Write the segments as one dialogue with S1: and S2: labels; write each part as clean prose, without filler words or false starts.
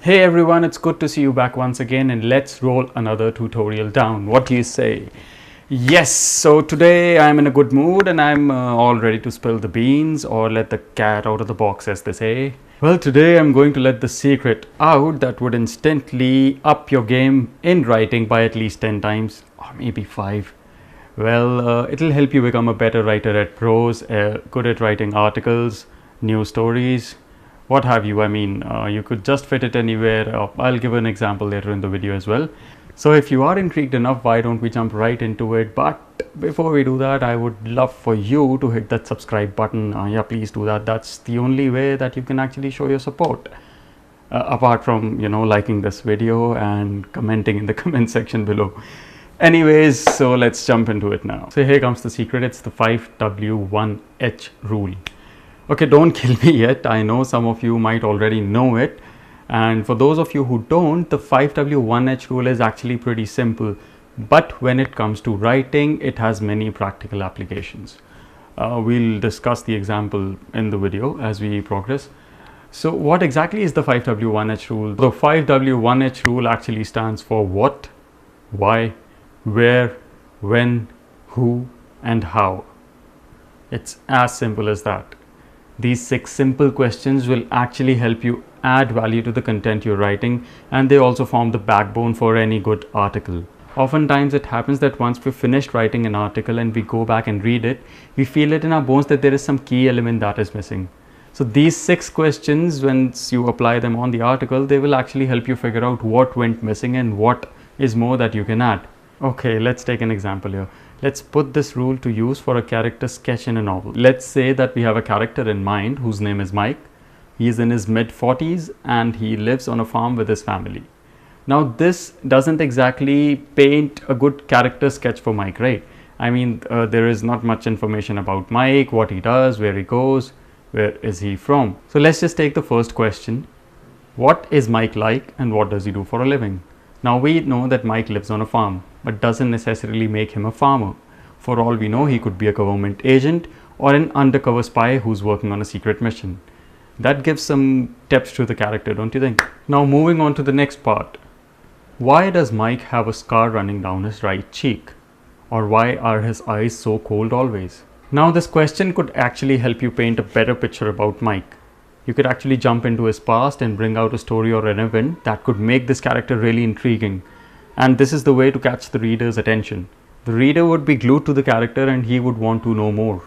S1: Hey everyone, it's good to see you back once again, and let's roll another tutorial down. What do you say? Yes, so today I'm in a good mood and I'm all ready to spill the beans or let the cat out of the box, as they say. Well, today I'm going to let the secret out that would instantly up your game in writing by at least 10 times or maybe 5. Well, it'll help you become a better writer at prose, good at writing articles, news stories, what have you. I mean, you could just fit it anywhere. I'll give an example later in the video as well. So if you are intrigued enough, why don't we jump right into it? But before we do that, I would love for you to hit that subscribe button. Yeah, please do that. That's the only way that you can actually show your support. Apart from, liking this video and commenting in the comment section below. Anyways, so let's jump into it now. So here comes the secret. It's the 5W1H rule. Okay, don't kill me yet. I know some of you might already know it. And for those of you who don't, the 5W1H rule is actually pretty simple. But when it comes to writing, it has many practical applications. We'll discuss the example in the video as we progress. So what exactly is the 5W1H rule? The 5W1H rule actually stands for what, why, where, when, who, and how. It's as simple as that. These 6 simple questions will actually help you add value to the content you're writing, and they also form the backbone for any good article. Oftentimes it happens that once we've finished writing an article and we go back and read it, we feel it in our bones that there is some key element that is missing. So these 6 questions, once you apply them on the article, they will actually help you figure out what went missing and what is more that you can add. Okay, let's take an example here. Let's put this rule to use for a character sketch in a novel. Let's say that we have a character in mind whose name is Mike. He is in his mid-40s and he lives on a farm with his family. Now this doesn't exactly paint a good character sketch for Mike, right? I mean, there is not much information about Mike, what he does, where he goes, where is he from. So let's just take the first question. What is Mike like and what does he do for a living? Now we know that Mike lives on a farm, but doesn't necessarily make him a farmer. For all we know, he could be a government agent or an undercover spy who's working on a secret mission. That gives some depth to the character, don't you think? Now moving on to the next part. Why does Mike have a scar running down his right cheek? Or why are his eyes so cold always? Now this question could actually help you paint a better picture about Mike. You could actually jump into his past and bring out a story or an event that could make this character really intriguing. And this is the way to catch the reader's attention. The reader would be glued to the character and he would want to know more.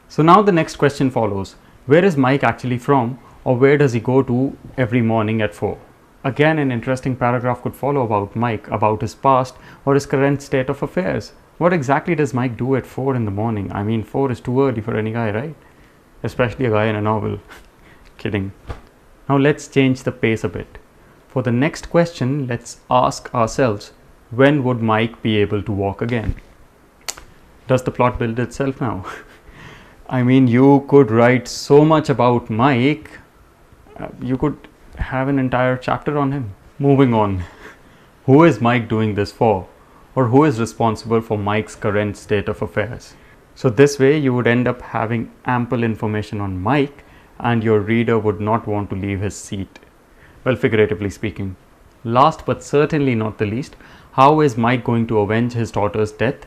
S1: So now the next question follows. Where is Mike actually from, or where does he go to every morning at 4? Again, an interesting paragraph could follow about Mike, about his past or his current state of affairs. What exactly does Mike do at 4 in the morning? I mean, 4 is too early for any guy, right? Especially a guy in a novel. Kidding. Now let's change the pace a bit. For the next question, let's ask ourselves, when would Mike be able to walk again? Does the plot build itself now? I mean, you could write so much about Mike, you could have an entire chapter on him. Moving on. Who is Mike doing this for? Or who is responsible for Mike's current state of affairs? So this way you would end up having ample information on Mike, and your reader would not want to leave his seat. Well, figuratively speaking. Last but certainly not the least, how is Mike going to avenge his daughter's death?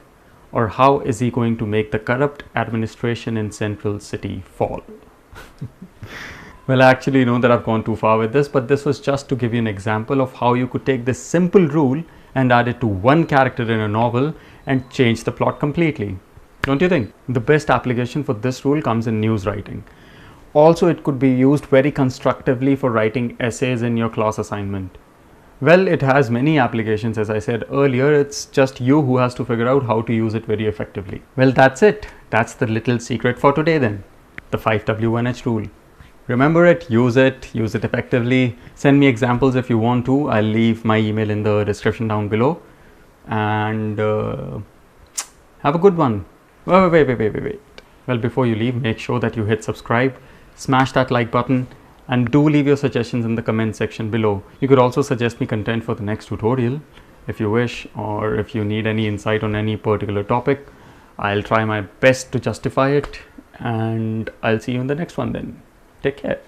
S1: Or how is he going to make the corrupt administration in Central City fall? Well, I actually know that I've gone too far with this, but this was just to give you an example of how you could take this simple rule and add it to one character in a novel and change the plot completely. Don't you think? The best application for this rule comes in news writing. Also, it could be used very constructively for writing essays in your class assignment. Well, it has many applications, as I said earlier. It's just you who has to figure out how to use it very effectively. Well, that's it. That's the little secret for today then. The 5W1H rule. Remember it, use it effectively. Send me examples if you want to. I'll leave my email in the description down below. And have a good one. Wait. Well, before you leave, make sure that you hit subscribe. Smash that like button and do leave your suggestions in the comment section below. You could also suggest me content for the next tutorial if you wish, or if you need any insight on any particular topic. I'll try my best to justify it, and I'll see you in the next one then. Take care.